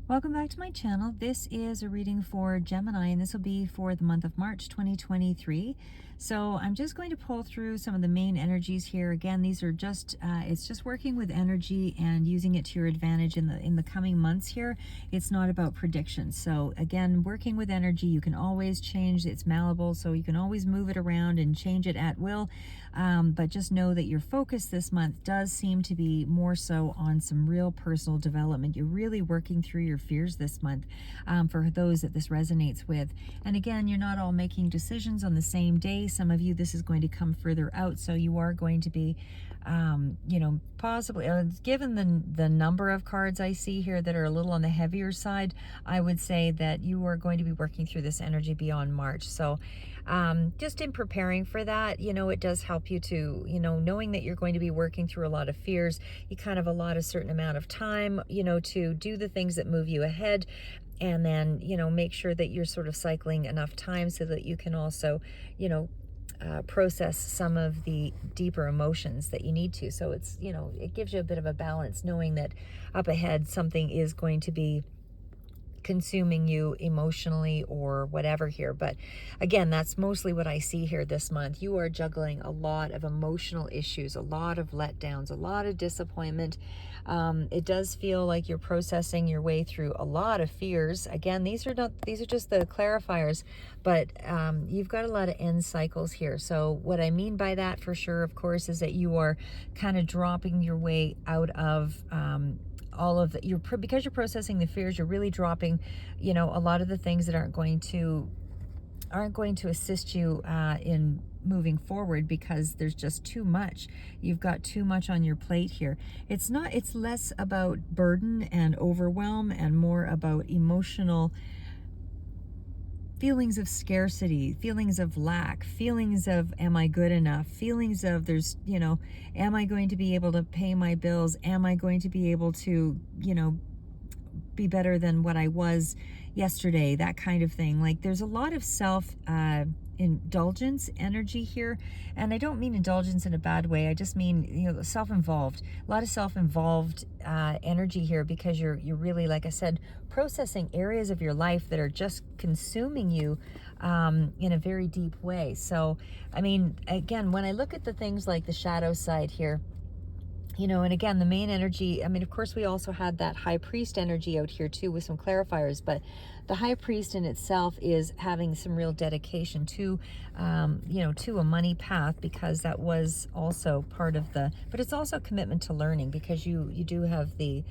Welcome back to my channel. This is a reading for Gemini, and this will be for the month of March 2023. So I'm just going to pull through some of the main energies here. Again, these are just, it's just working with energy and using it to your advantage in the coming months here. It's not about predictions. So again, working with energy, you can always change. It's malleable, so you can always move it around and change it at will. But just know that your focus this month does seem to be more so on some real personal development. You're really working through your fears this month, for those that this resonates with. And again, you're not all making decisions on the same day. Some of you, this is going to come further out, so you are going to be possibly, given the number of cards I see here that are a little on the heavier side, I would say that you are going to be working through this energy beyond March. So just in preparing for that, it does help you to, knowing that you're going to be working through a lot of fears, you kind of allot a certain amount of time, to do the things that move you ahead. And then, make sure that you're sort of cycling enough time so that you can also, process some of the deeper emotions that you need to. So it's, it gives you a bit of a balance knowing that up ahead something is going to be consuming you emotionally or whatever here. But again, that's mostly what I see here this month. You are juggling a lot of emotional issues, a lot of letdowns, a lot of disappointment. It does feel like you're processing your way through a lot of fears. Again, these are just the clarifiers, but you've got a lot of end cycles here. So what I mean by that for sure, of course, is that you are kind of dropping your way out of all of that. Because you're processing the fears, you're really dropping, a lot of the things that aren't going to assist you in moving forward, because there's just too much. You've got too much on your plate here. It's less about burden and overwhelm and more about emotional feelings of scarcity, feelings of lack, feelings of, am I good enough? Feelings of, am I going to be able to pay my bills? Am I going to be able to, be better than what I was yesterday? That kind of thing. Like, there's a lot of indulgence energy here, and I don't mean indulgence in a bad way. I just mean, self-involved. A lot of self-involved energy here, because you're really, like I said, processing areas of your life that are just consuming you in a very deep way. So, I mean, again, when I look at the things like the shadow side here, and again, the main energy, I mean, of course, we also had that high priest energy out here too with some clarifiers, but the high priest in itself is having some real dedication to, to a money path, because that was also part of but it's also commitment to learning, because you do have the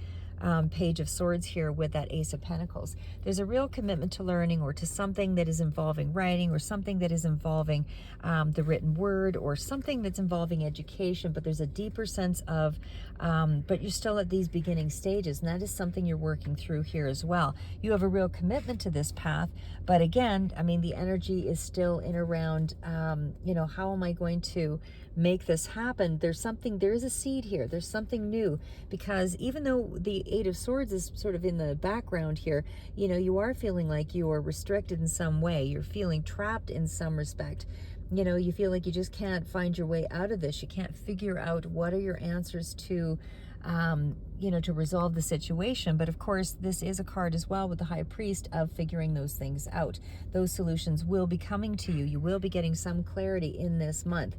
Page of Swords here with that Ace of Pentacles. There's a real commitment to learning, or to something that is involving writing, or something that is involving the written word, or something that's involving education, but there's a deeper sense of, but you're still at these beginning stages, and that is something you're working through here as well. You have a real commitment to this path, but again, I mean, the energy is still in around, how am I going to make this happen? There is a seed here. There's something new, because even though the Eight of Swords is sort of in the background here, you are feeling like you are restricted in some way. You're feeling trapped in some respect. You feel like you just can't find your way out of this. You can't figure out what are your answers to, to resolve the situation. But of course, this is a card as well with the High Priest of figuring those things out. Those solutions will be coming to you. You will be getting some clarity in this month.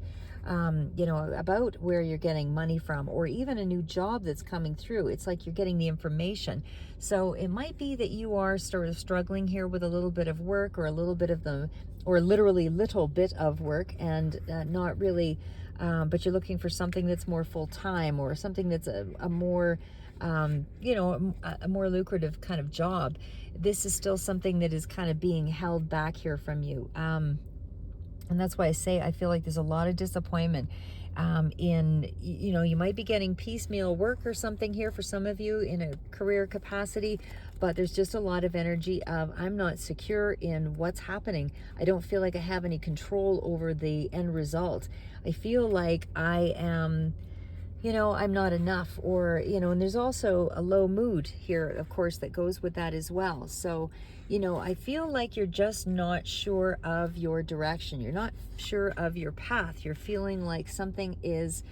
About where you're getting money from, or even a new job that's coming through. It's like you're getting the information. So it might be that you are sort of struggling here with a little bit of work, or a little bit of or literally little bit of work, and not really, but you're looking for something that's more full-time, or something that's a more, a more lucrative kind of job. This is still something that is kind of being held back here from you. And that's why I say I feel like there's a lot of disappointment in, you might be getting piecemeal work or something here for some of you in a career capacity, but there's just a lot of energy of, I'm not secure in what's happening. I don't feel like I have any control over the end result. I feel like I am, I'm not enough, or, and there's also a low mood here, of course, that goes with that as well. So, I feel like you're just not sure of your direction. You're not sure of your path. You're feeling like something is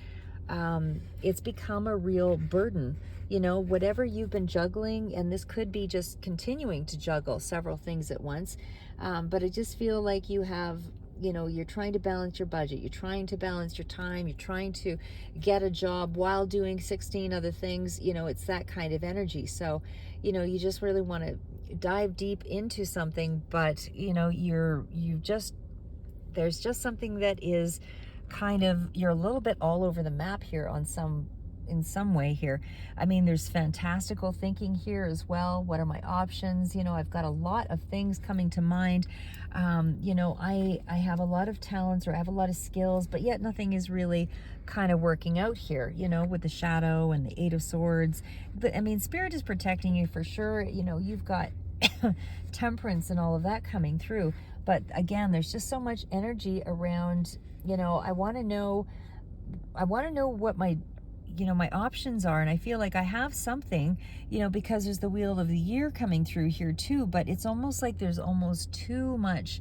it's become a real burden. Whatever you've been juggling, and this could be just continuing to juggle several things at once, but I just feel like you have, you're trying to balance your budget, you're trying to balance your time, you're trying to get a job while doing 16 other things. It's that kind of energy. So, you just really want to dive deep into something, but there's just something that is kind of, you're a little bit all over the map here in some way here. I mean, there's fantastical thinking here as well. What are my options? I've got a lot of things coming to mind. I have a lot of talents, or I have a lot of skills, but yet nothing is really kind of working out here, with the shadow and the Eight of Swords. But I mean, Spirit is protecting you for sure. You've got temperance and all of that coming through. But again, there's just so much energy around, I want to know what my options are. And I feel like I have something, because there's the Wheel of the Year coming through here too, but it's almost like there's almost too much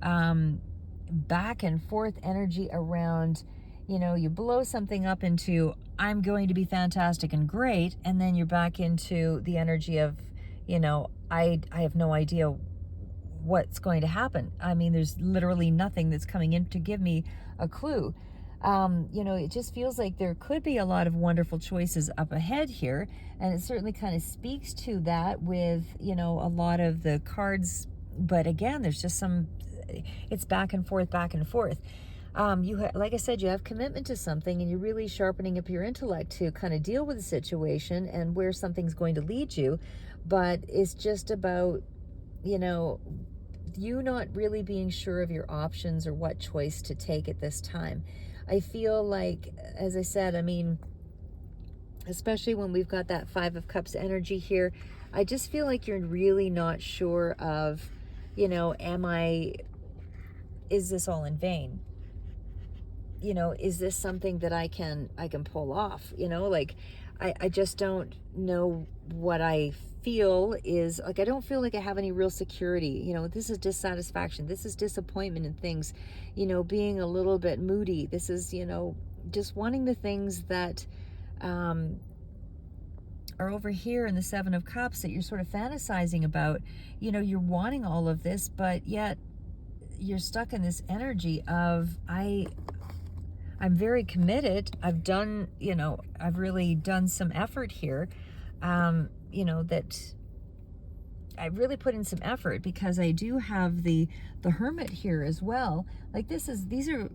back and forth energy around, you blow something up into, I'm going to be fantastic and great, and then you're back into the energy of, I have no idea what's going to happen. I mean, there's literally nothing that's coming in to give me a clue. It just feels like there could be a lot of wonderful choices up ahead here, and it certainly kind of speaks to that with, a lot of the cards. But again, there's just it's back and forth, back and forth. Like I said, you have commitment to something, and you're really sharpening up your intellect to kind of deal with the situation and where something's going to lead you. But it's just about, you not really being sure of your options or what choice to take at this time. I feel like, as I said, I mean, especially when we've got that Five of Cups energy here, I just feel like you're really not sure of, is this all in vain? Is this something that I can pull off? Like, I just don't know what I feel is like. I don't feel like I have any real security. This is dissatisfaction. This is disappointment in things, being a little bit moody. This is, just wanting the things that are over here in the Seven of Cups that you're sort of fantasizing about. You're wanting all of this, but yet you're stuck in this energy of, I'm very committed. I've done, I've really done some effort here. That I really put in some effort, because I do have the Hermit here as well. Like, these are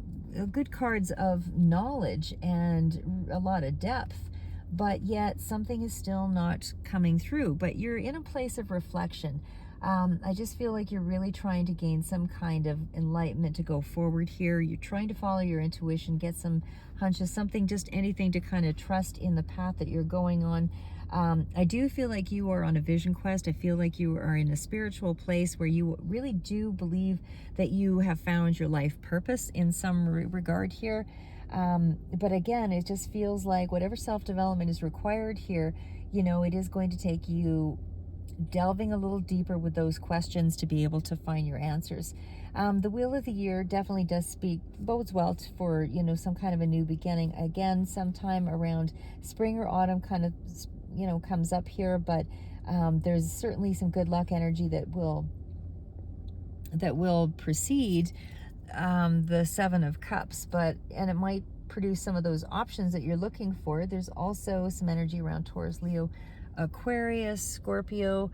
good cards of knowledge and a lot of depth, but yet something is still not coming through. But you're in a place of reflection. I just feel like you're really trying to gain some kind of enlightenment to go forward here. You're trying to follow your intuition, get some hunches, anything to kind of trust in the path that you're going on. I do feel like you are on a vision quest. I feel like you are in a spiritual place where you really do believe that you have found your life purpose in some regard here. But again, it just feels like whatever self-development is required here, it is going to take you delving a little deeper with those questions to be able to find your answers. The Wheel of the Year definitely bodes well for, some kind of a new beginning. Again, sometime around spring or autumn kind of, comes up here, but there's certainly some good luck energy that will precede the Seven of Cups, and it might produce some of those options that you're looking for. There's also some energy around Taurus, Leo, Aquarius, Scorpio,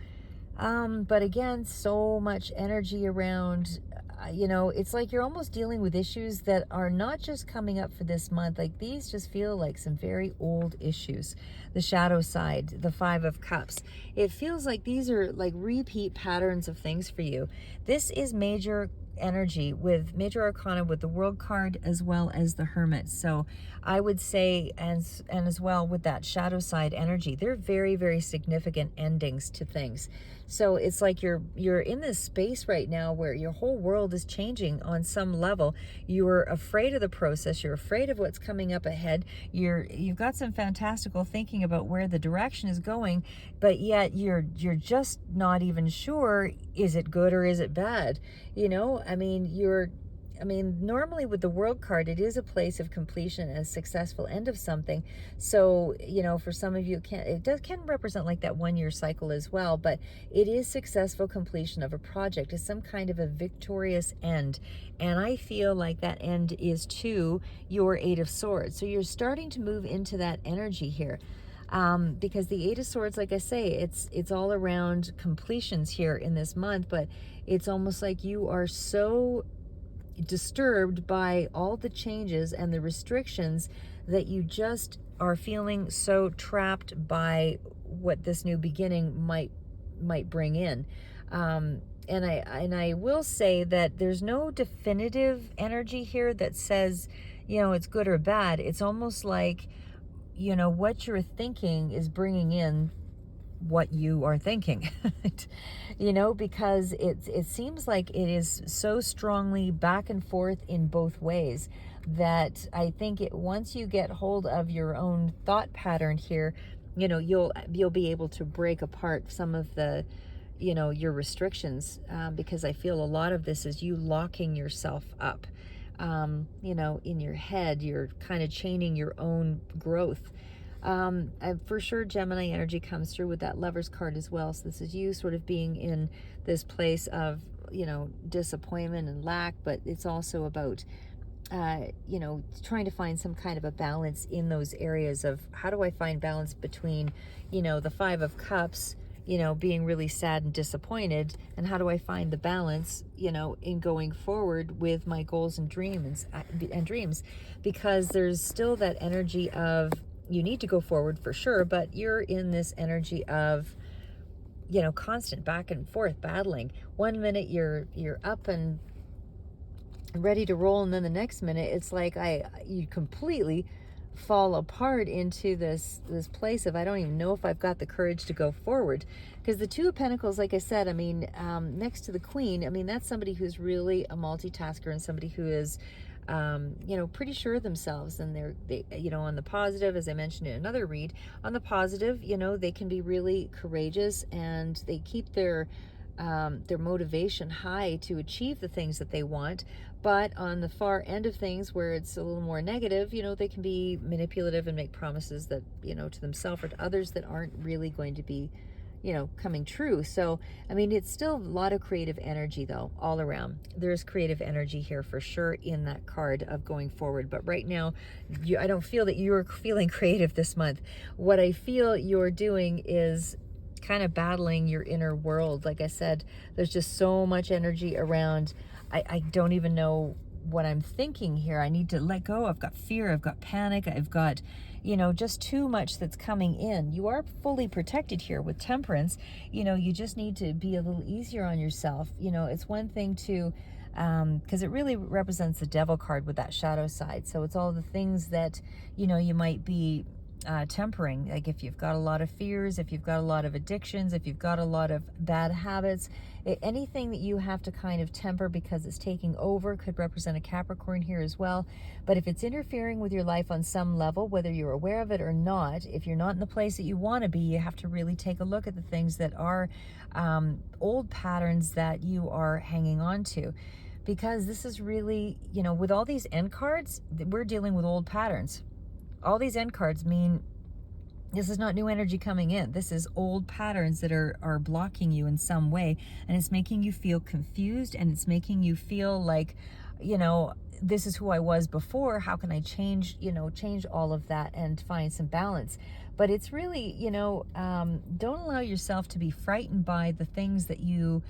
but again, so much energy around, it's like you're almost dealing with issues that are not just coming up for this month. Like, these just feel like some very old issues. The shadow side, the Five of Cups, it feels like these are like repeat patterns of things for you. This is major energy with major arcana, with the World card as well as the Hermit. So I would say, and as well with that shadow side energy, they're very, very significant endings to things. So it's like you're in this space right now where your whole world is changing on some level. You're afraid of the process. You're afraid of what's coming up ahead. You've got some fantastical thinking about where the direction is going, but yet you're just not even sure, is it good or is it bad? I mean, I mean, normally with the World card, it is a place of completion and a successful end of something. So, for some of you, it can represent like that 1 year cycle as well, but it is successful completion of a project, is some kind of a victorious end. And I feel like that end is to your Eight of Swords. So you're starting to move into that energy here. Because the Eight of Swords, like I say, it's all around completions here in this month, but it's almost like you are so disturbed by all the changes and the restrictions that you just are feeling so trapped by what this new beginning might bring in. And I will say that there's no definitive energy here that says, it's good or bad. It's almost like, what you're thinking is bringing in what you are thinking. Because it seems like it is so strongly back and forth in both ways that I think once you get hold of your own thought pattern here, you'll be able to break apart some of the your restrictions, because I feel a lot of this is you locking yourself up. In your head, you're kind of chaining your own growth. For sure, Gemini energy comes through with that Lover's card as well. So this is you sort of being in this place of, disappointment and lack, but it's also about, trying to find some kind of a balance in those areas of how do I find balance between, the Five of Cups, being really sad and disappointed, and how do I find the balance, in going forward with my goals and dreams, because there's still that energy of, you need to go forward for sure, but you're in this energy of, constant back and forth battling. 1 minute you're up and ready to roll, and then the next minute it's like you completely fall apart into this place of, I don't even know if I've got the courage to go forward. Because the Two of Pentacles, like I said, I mean, next to the Queen, I mean, that's somebody who's really a multitasker and somebody who is pretty sure of themselves, and they on the positive, as I mentioned in another read, on the positive, they can be really courageous, and they keep their motivation high to achieve the things that they want. But on the far end of things, where it's a little more negative, they can be manipulative and make promises that, to themselves or to others that aren't really going to be, coming true. So, I mean, it's still a lot of creative energy, though, all around. There's creative energy here for sure in that card of going forward. But right now, I don't feel that you're feeling creative this month. What I feel you're doing is kind of battling your inner world. Like I said, there's just so much energy around. I don't even know what I'm thinking here. I need to let go. I've got fear, I've got panic, I've got, just too much that's coming in. You are fully protected here with Temperance. You just need to be a little easier on yourself. It's one thing to, because it really represents the Devil card with that shadow side. So it's all the things that, you might be tempering. Like if you've got a lot of fears, if you've got a lot of addictions, if you've got a lot of bad habits, anything that you have to kind of temper because it's taking over could represent a Capricorn here as well. But if it's interfering with your life on some level, whether you're aware of it or not, if you're not in the place that you want to be, you have to really take a look at the things that are old patterns that you are hanging on to. Because this is really, with all these end cards, we're dealing with old patterns. All these end cards mean this is not new energy coming in. This is old patterns that are blocking you in some way, and it's making you feel confused, and it's making you feel like, this is who I was before. How can I change all of that and find some balance? But it's really, don't allow yourself to be frightened by the things that you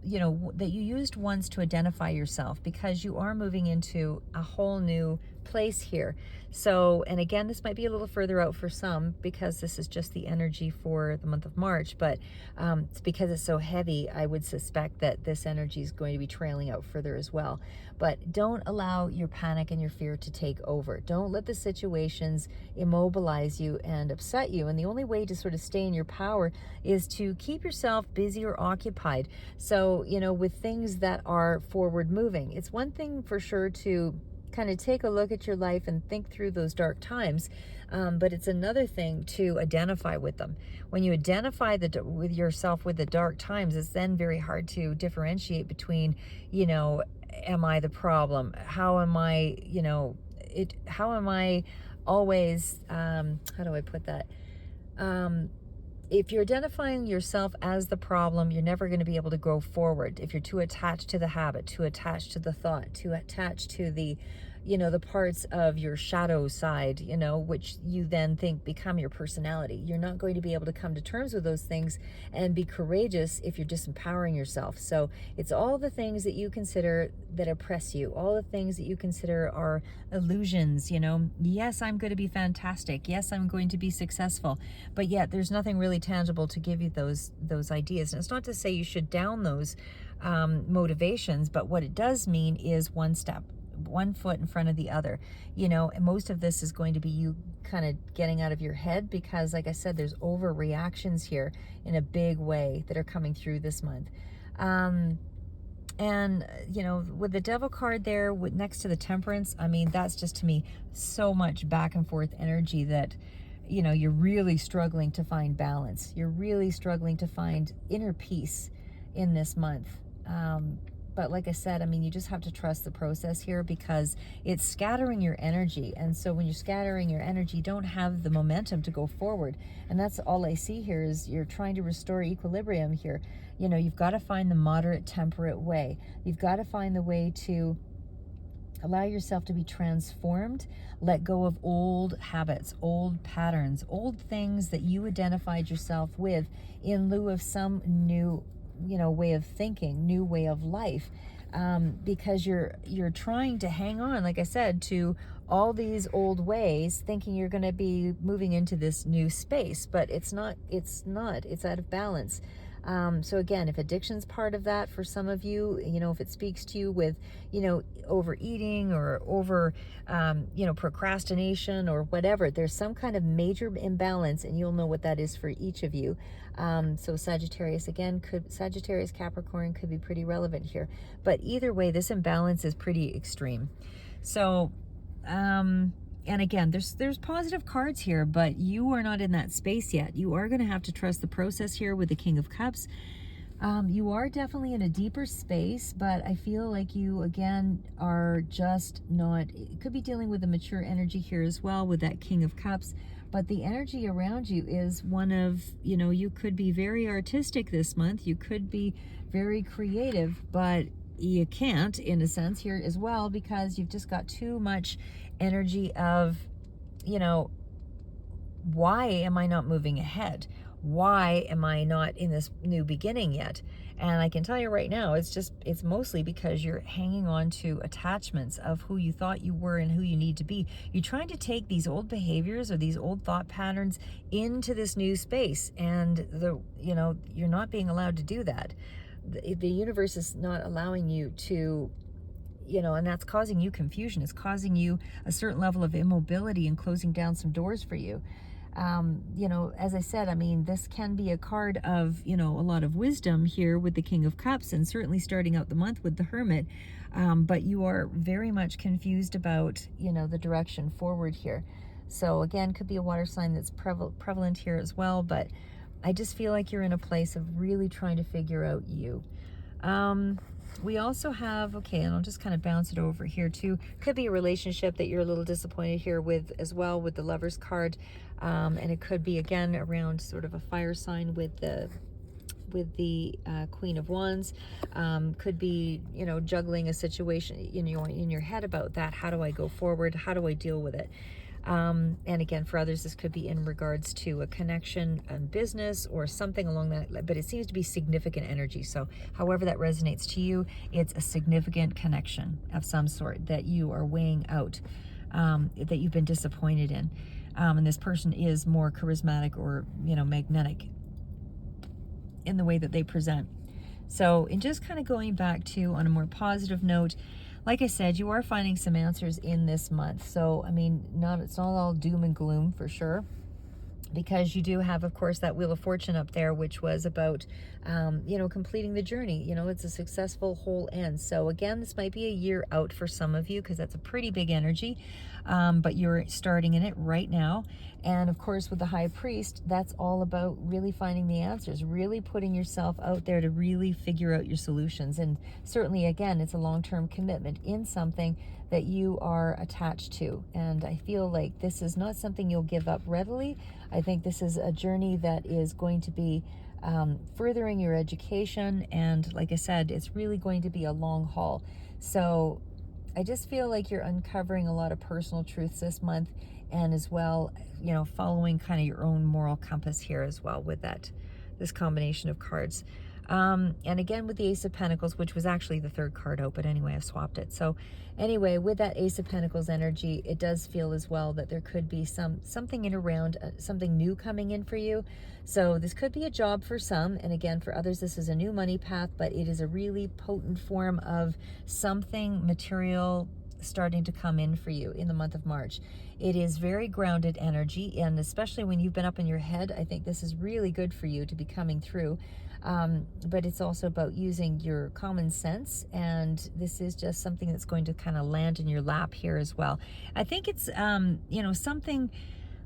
used once to identify yourself, because you are moving into a whole new place here. So, and again, this might be a little further out for some because this is just the energy for the month of March, but it's because it's so heavy, I would suspect that this energy is going to be trailing out further as well. But don't allow your panic and your fear to take over. Don't let the situations immobilize you and upset you. And the only way to sort of stay in your power is to keep yourself busy or occupied. So, with things that are forward moving. It's one thing for sure to kind of take a look at your life and think through those dark times. But it's another thing to identify with them. When you identify with yourself with the dark times, it's then very hard to differentiate between, am I the problem? How am I, how am I always, how do I put that? If you're identifying yourself as the problem, you're never going to be able to go forward. If you're too attached to the habit, too attached to the thought, too attached to the parts of your shadow side, which you then think become your personality. You're not going to be able to come to terms with those things and be courageous if you're disempowering yourself. So it's all the things that you consider that oppress you, all the things that you consider are illusions. Yes, I'm going to be fantastic. Yes, I'm going to be successful. But yet there's nothing really tangible to give you those ideas. And it's not to say you should down those motivations, but what it does mean is one foot in front of the other. And most of this is going to be you kind of getting out of your head, because like I said, there's overreactions here in a big way that are coming through this month. And with the Devil card there next to the Temperance, that's just, to me, so much back and forth energy that you're really struggling to find balance. You're really struggling to find inner peace in this month. But like I said, you just have to trust the process here, because it's scattering your energy. And so when you're scattering your energy, you don't have the momentum to go forward. And that's all I see here, is you're trying to restore equilibrium here. You've got to find the moderate, temperate way. You've got to find the way to allow yourself to be transformed, let go of old habits, old patterns, old things that you identified yourself with in lieu of some new way of thinking, new way of life, because you're trying to hang on, like I said, to all these old ways, thinking you're going to be moving into this new space, but it's not, it's out of balance. So again, if addiction's part of that for some of you, if it speaks to you with, overeating or over, procrastination or whatever, there's some kind of major imbalance, and you'll know what that is for each of you. So Sagittarius, Capricorn could be pretty relevant here. But either way, this imbalance is pretty extreme. So, and again, there's positive cards here, but you are not in that space yet. You are going to have to trust the process here with the King of Cups. You are definitely in a deeper space, but I feel like you, again, are just not, it could be dealing with a mature energy here as well with that King of Cups. But the energy around you is one of, you could be very artistic this month. You could be very creative, but you can't, in a sense, here as well, because you've just got too much energy of, why am I not moving ahead? Why am I not in this new beginning yet? And I can tell you right now, it's mostly because you're hanging on to attachments of who you thought you were and who you need to be. You're trying to take these old behaviors or these old thought patterns into this new space, and you're not being allowed to do that. The universe is not allowing you to, and that's causing you confusion. It's causing you a certain level of immobility and closing down some doors for you. As I said, this can be a card of, a lot of wisdom here with the King of Cups, and certainly starting out the month with the Hermit. But you are very much confused about, the direction forward here. So again, could be a water sign that's prevalent here as well. But I just feel like you're in a place of really trying to figure out you. We also have, okay, and I'll just kind of bounce it over here too. Could be a relationship that you're a little disappointed here with as well, with the Lovers card. And it could be, again, around sort of a fire sign with the Queen of Wands. Could be, juggling a situation in your head about that. How do I go forward? How do I deal with it? And again, for others, this could be in regards to a connection and business or something along that, but it seems to be significant energy. So however that resonates to you, it's a significant connection of some sort that you are weighing out, that you've been disappointed in. And this person is more charismatic or, magnetic in the way that they present. So in just kind of going back to, on a more positive note, like I said, you are finding some answers in this month. So, it's not all doom and gloom for sure. because you do have, of course, that Wheel of Fortune up there, which was about, you know, completing the journey. You know, it's a successful whole end. So again, this might be a year out for some of you because that's a pretty big energy, but you're starting in it right now. And of course, with the High Priest, that's all about really finding the answers, really putting yourself out there to really figure out your solutions. And certainly, again, it's a long-term commitment in something that you are attached to. And I feel like this is not something you'll give up readily. I think this is a journey that is going to be furthering your education. And like I said, it's really going to be a long haul. So I just feel like you're uncovering a lot of personal truths this month, and as well, you know, following kind of your own moral compass here as well with this combination of cards. And again, with the Ace of Pentacles, which was actually the third card out, but anyway, I've swapped it. So anyway, with that Ace of Pentacles energy, it does feel as well that there could be something in around, something new coming in for you. So this could be a job for some, and again, for others, this is a new money path, but it is a really potent form of something material starting to come in for you in the month of March. It is very grounded energy, and especially when you've been up in your head, I think this is really good for you to be coming through. But it's also about using your common sense, and this is just something that's going to kind of land in your lap here as well. I think it's, you know, something,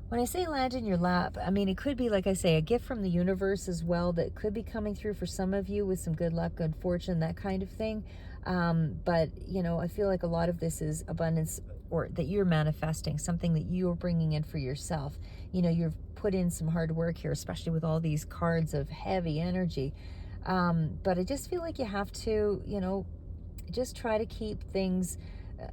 when I say land in your lap, I mean, it could be, like I say, a gift from the universe as well that could be coming through for some of you with some good luck, good fortune, that kind of thing. But, you know, I feel like a lot of this is abundance, or that you're manifesting, something that you're bringing in for yourself. You know, you've put in some hard work here, especially with all these cards of heavy energy. But I just feel like you have to, you know, just try to keep things,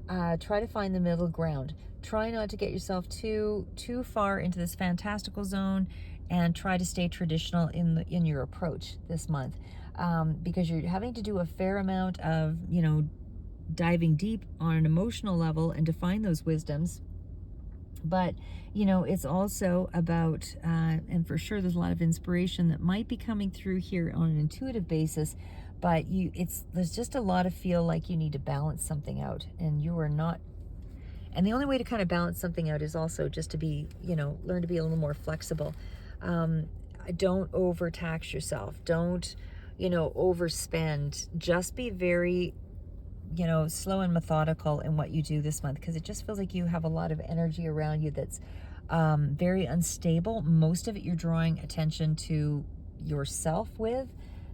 try to find the middle ground. Try not to get yourself too far into this fantastical zone, and try to stay traditional in your approach this month, because you're having to do a fair amount of, you know, diving deep on an emotional level and to find those wisdoms. But, you know, it's also about, and for sure there's a lot of inspiration that might be coming through here on an intuitive basis, but there's just a lot of feel like you need to balance something out, and you are not. And the only way to kind of balance something out is also just to be, you know, learn to be a little more flexible. Don't overtax yourself. Don't, you know, overspend. Just be very, you know, slow and methodical in what you do this month, because it just feels like you have a lot of energy around you that's very unstable. Most of it you're drawing attention to yourself with.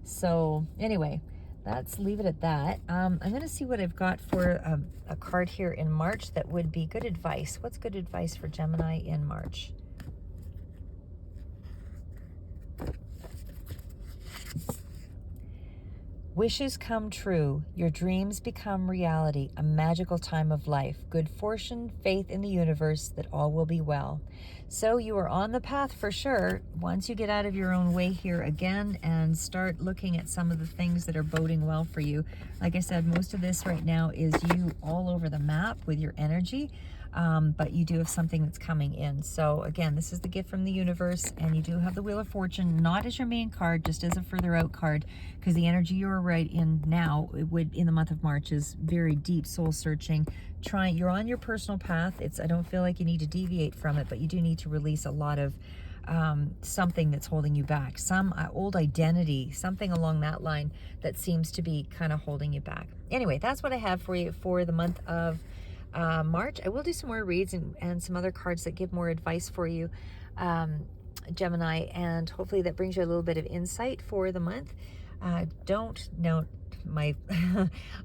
So anyway, let's leave it at that. I'm going to see what I've got for a card here in March that would be good advice. What's good advice for Gemini in March? Wishes come true. Your dreams become reality. A magical time of life. Good fortune, faith in the universe that all will be well. So you are on the path for sure. Once you get out of your own way here again and start looking at some of the things that are boding well for you. Like I said, most of this right now is you all over the map with your energy. But you do have something that's coming in. So again, this is the gift from the universe, and you do have the Wheel of Fortune, not as your main card, just as a further out card, because the energy you're right in now, in the month of March, is very deep soul searching. You're on your personal path. I don't feel like you need to deviate from it, but you do need to release a lot of something that's holding you back, some old identity, something along that line that seems to be kind of holding you back. Anyway, that's what I have for you for the month of March. I will do some more reads and some other cards that give more advice for you, Gemini, and hopefully that brings you a little bit of insight for the month. My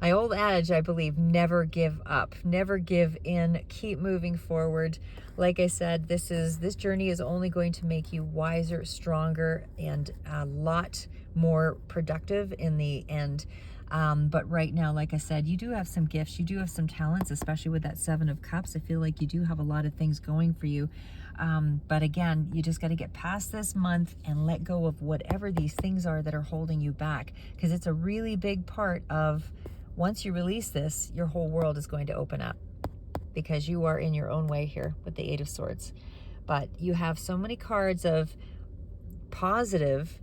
my old adage, I believe, never give up, never give in, keep moving forward. Like I said, this journey is only going to make you wiser, stronger, and a lot more productive in the end. But right now, like I said, you do have some gifts, you do have some talents, especially with that Seven of Cups. I feel like you do have a lot of things going for you. But again, you just got to get past this month and let go of whatever these things are that are holding you back, because it's a really big part of, once you release this, your whole world is going to open up, because you are in your own way here with the Eight of Swords. But you have so many cards of positive,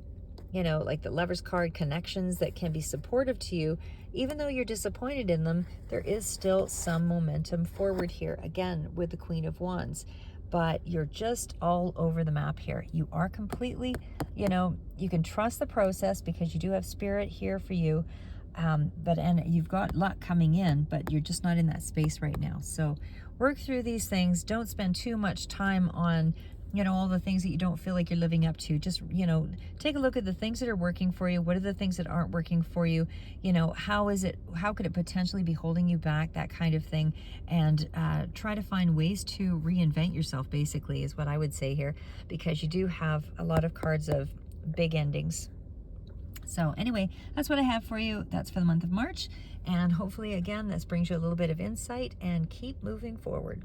you know, like the Lover's card, connections that can be supportive to you. Even though you're disappointed in them, there is still some momentum forward here, again, with the Queen of Wands. but you're just all over the map here. You are completely, you know, you can trust the process because you do have spirit here for you. And you've got luck coming in, but you're just not in that space right now. So work through these things. Don't spend too much time on, you know, all the things that you don't feel like you're living up to. Just, you know, take a look at the things that are working for you. What are the things that aren't working for you? You know, how could it potentially be holding you back? That kind of thing. And try to find ways to reinvent yourself, basically, is what I would say here, because you do have a lot of cards of big endings. So anyway, that's what I have for you. That's for the month of March. And hopefully, again, this brings you a little bit of insight, and keep moving forward.